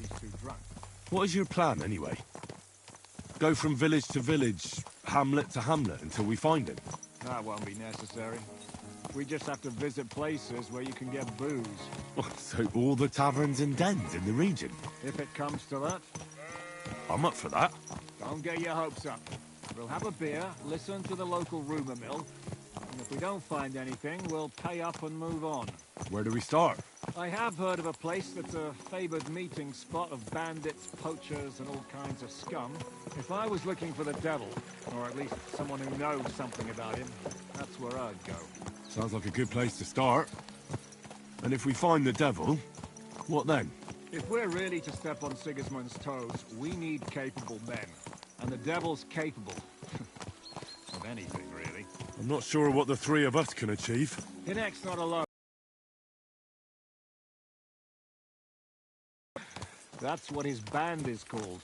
he's too drunk. What is your plan, anyway? Go from village to village, hamlet to hamlet, until we find him? That won't be necessary. We just have to visit places where you can get booze. So all the taverns and dens in the region? If it comes to that. I'm up for that. Don't get your hopes up. We'll have a beer, listen to the local rumour mill, and if we don't find anything, we'll pay up and move on. Where do we start? I have heard of a place that's a favoured meeting spot of bandits, poachers, and all kinds of scum. If I was looking for the devil, or at least someone who knows something about him, that's where I'd go. Sounds like a good place to start. And if we find the devil, what then? If we're really to step on Sigismund's toes, we need capable men. And the devil's capable. of anything, really. I'm not sure what the three of us can achieve. Hinek's not alone. That's what his band is called.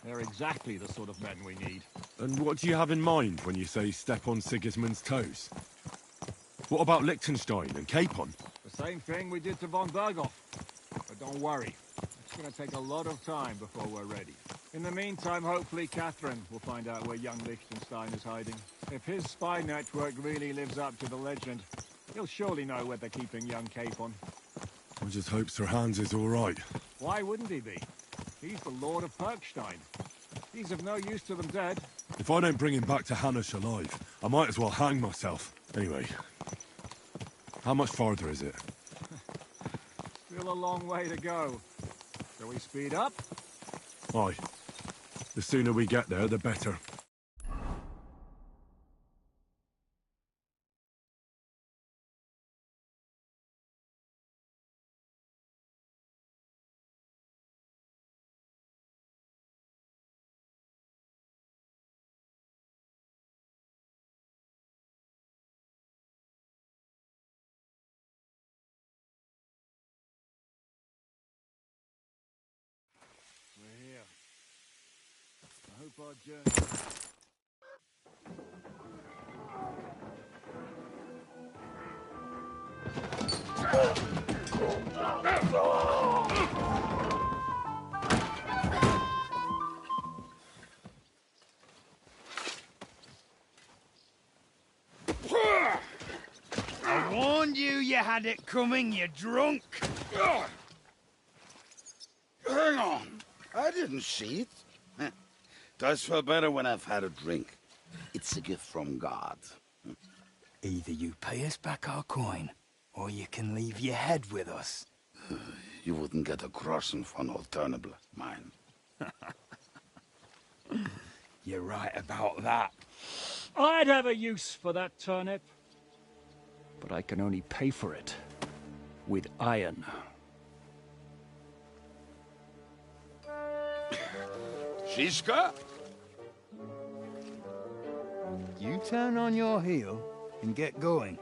They're exactly the sort of men we need. And what do you have in mind when you say step on Sigismund's toes? What about Liechtenstein and Capon? The same thing we did to von Berghoff. But don't worry. It's going to take a lot of time before we're ready. In the meantime, hopefully Catherine will find out where young Liechtenstein is hiding. If his spy network really lives up to the legend, he'll surely know where they're keeping young Capon. I just hope Sir Hans is all right. Why wouldn't he be? He's the Lord of Perkstein. He's of no use to them dead. If I don't bring him back to Hanush alive, I might as well hang myself. Anyway, how much farther is it? Still a long way to go. Shall we speed up? Aye. The sooner we get there, the better. We're here. I hope our journey... I warned you had it coming, you drunk. Hang on. I didn't see it. Does feel better when I've had a drink. It's a gift from God. Either you pay us back our coin, or you can leave your head with us. You wouldn't get a crossing for an alternative, mine. You're right about that. I'd have a use for that turnip. But I can only pay for it with iron. Shiska? You turn on your heel and get going.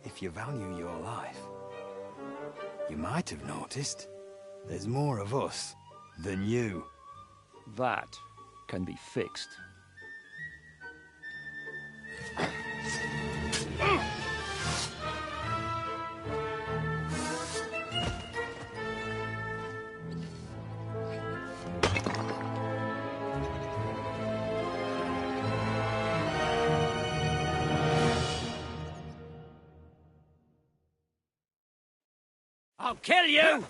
If you value your life. You might have noticed there's more of us than you. That can be fixed. I'll kill you!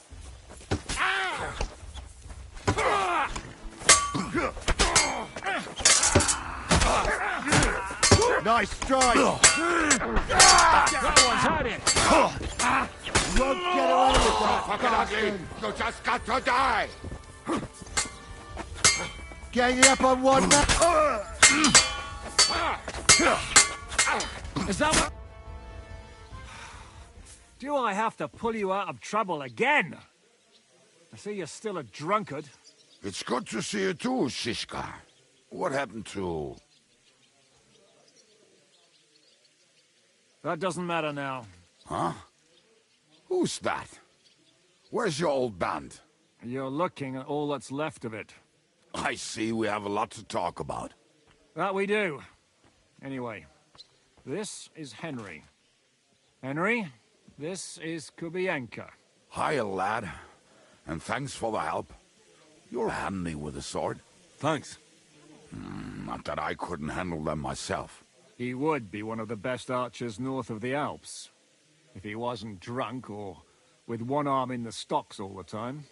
Nice strike! That one's had it! You won't get away with that! Fucking ugly! You just got to die! Ganging up on one man! Is that what... Do I have to pull you out of trouble again? I see you're still a drunkard. It's good to see you too, Shishka. What happened to... That doesn't matter now. Huh? Who's that? Where's your old band? You're looking at all that's left of it. I see we have a lot to talk about. That we do. Anyway, this is Henry. Henry, this is Kubienka. Hiya, lad. And thanks for the help. You're handy with a sword. Thanks. Not that I couldn't handle them myself. He would be one of the best archers north of the Alps. If he wasn't drunk or with one arm in the stocks all the time.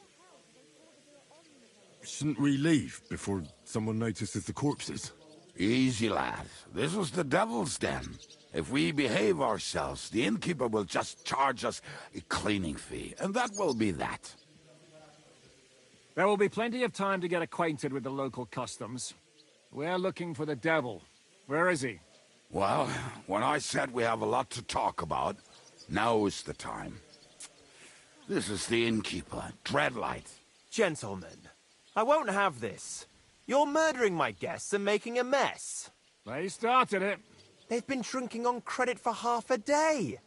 Shouldn't we leave before someone notices the corpses? Easy, lad. This was the devil's den. If we behave ourselves, the innkeeper will just charge us a cleaning fee, and that will be that. There will be plenty of time to get acquainted with the local customs. We're looking for the devil. Where is he? Well, when I said we have a lot to talk about, now is the time. This is the innkeeper, Dreadlight. Gentlemen, I won't have this. You're murdering my guests and making a mess. They started it. They've been drinking on credit for half a day.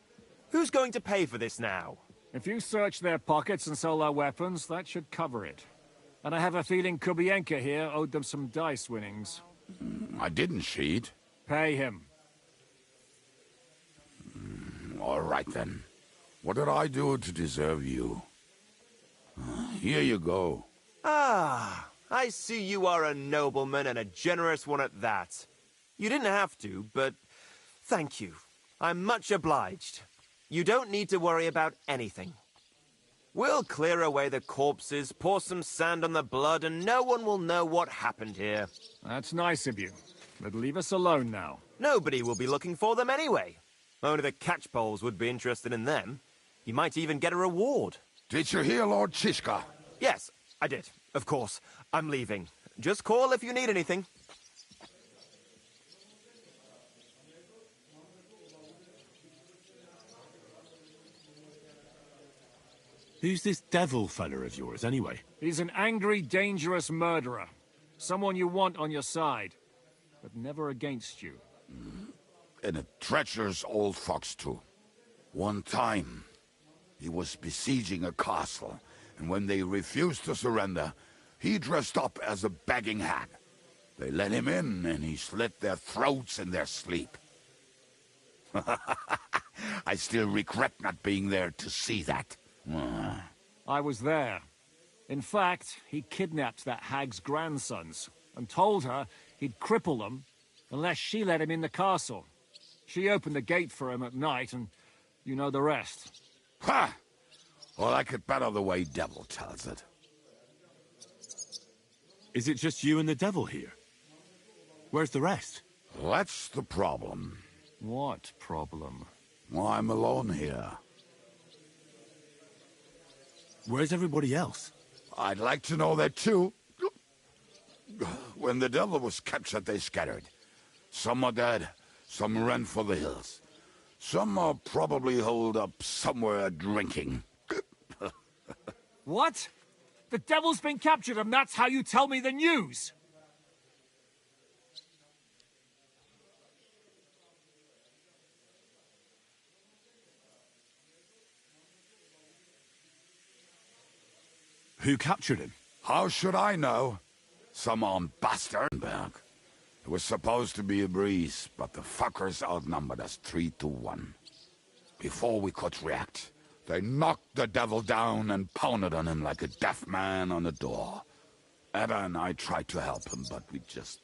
Who's going to pay for this now? If you search their pockets and sell their weapons, that should cover it. And I have a feeling Kubienka here owed them some dice winnings. I didn't cheat. Pay him. All right, then. What did I do to deserve you? Here you go. Ah, I see you are a nobleman and a generous one at that. You didn't have to, but thank you. I'm much obliged. You don't need to worry about anything. We'll clear away the corpses, pour some sand on the blood, and no one will know what happened here. That's nice of you. But leave us alone now. Nobody will be looking for them anyway. Only the catchpoles would be interested in them. You might even get a reward. Did you hear Lord Chishka? Yes, I did. Of course. I'm leaving. Just call if you need anything. Who's this devil fella of yours, anyway? He's an angry, dangerous murderer. Someone you want on your side, but never against you. And a treacherous old fox, too. One time, he was besieging a castle, and when they refused to surrender, he dressed up as a begging hag. They let him in, and he slit their throats in their sleep. I still regret not being there to see that. I was there. In fact, he kidnapped that hag's grandsons and told her he'd cripple them unless she let him in the castle. She opened the gate for him at night, and you know the rest. Ha! Well, I could better the way Devil tells it. Is it just you and the devil here? Where's the rest? That's the problem. What problem? I'm alone here. Where's everybody else? I'd like to know that too. When the devil was captured, they scattered. Some are dead, some ran for the hills. Some are probably holed up somewhere drinking. What? The devil's been captured and that's how you tell me the news? Who captured him? How should I know? Some armed bastard. It was supposed to be a breeze, but the fuckers outnumbered us 3-1. Before we could react, they knocked the devil down and pounded on him like a deaf man on a door. Etta and I tried to help him, but we just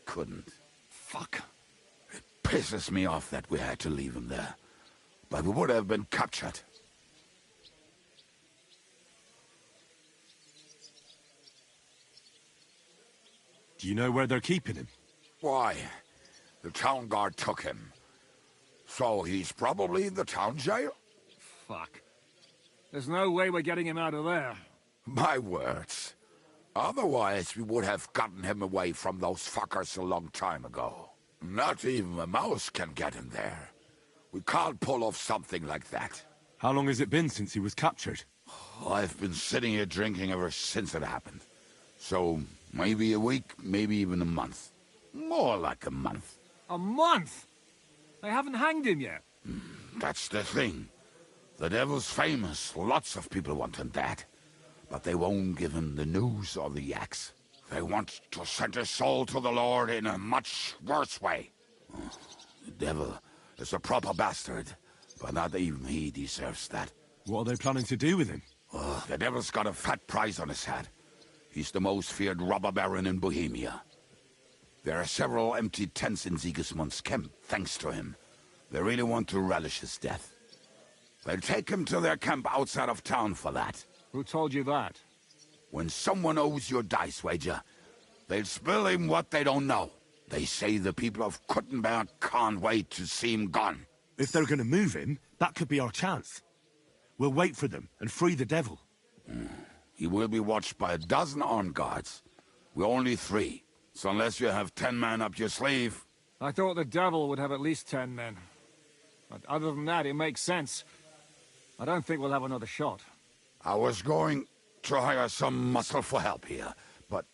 couldn't. Fuck. It pisses me off that we had to leave him there. But we would have been captured. Do you know where they're keeping him? Why? The town guard took him. So he's probably in the town jail? Fuck. There's no way we're getting him out of there. My words. Otherwise, we would have gotten him away from those fuckers a long time ago. Not even a mouse can get him there. We can't pull off something like that. How long has it been since he was captured? I've been sitting here drinking ever since it happened. So, maybe a week, maybe even a month. More like a month. A month? They haven't hanged him yet. That's the thing. The devil's famous. Lots of people want him that. But they won't give him the news or the axe. They want to send his soul to the Lord in a much worse way. The devil is a proper bastard, but not even he deserves that. What are they planning to do with him? The devil's got a fat price on his head. He's the most feared robber baron in Bohemia. There are several empty tents in Sigismund's camp, thanks to him. They really want to relish his death. They'll take him to their camp outside of town for that. Who told you that? When someone owes your dice wager, they'll spill him what they don't know. They say the people of Kuttenberg can't wait to see him gone. If they're gonna move him, that could be our chance. We'll wait for them and free the devil. He will be watched by a dozen armed guards. We're only 3, so unless you have 10 men up your sleeve... I thought the devil would have at least 10 men. But other than that, it makes sense. I don't think we'll have another shot. I was going to hire some muscle for help here, but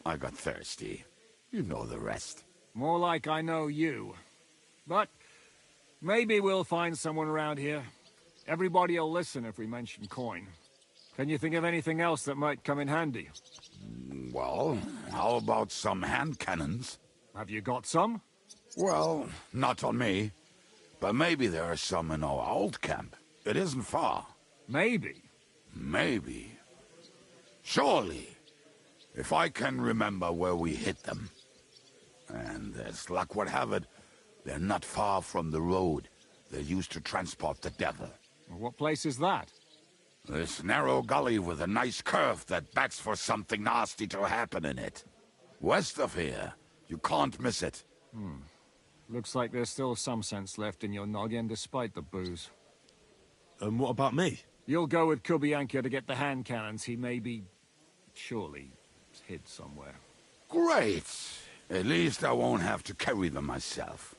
I got thirsty. You know the rest. More like I know you. But maybe we'll find someone around here. Everybody'll listen if we mention coin. Can you think of anything else that might come in handy? Well, how about some hand cannons? Have you got some? Well, not on me. But maybe there are some in our old camp. It isn't far. Maybe. Maybe. Surely. If I can remember where we hid them. And as luck would have it, they're not far from the road they used to transport the devil. Well, what place is that? This narrow gully with a nice curve that backs for something nasty to happen in it. West of here. You can't miss it. Looks like there's still some sense left in your noggin despite the booze. And what about me? You'll go with Kubianka to get the hand cannons he may be... surely hid somewhere. Great. At least I won't have to carry them myself.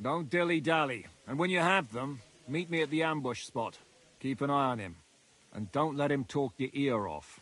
Don't dilly-dally. And when you have them, meet me at the ambush spot. Keep an eye on him. And don't let him talk your ear off.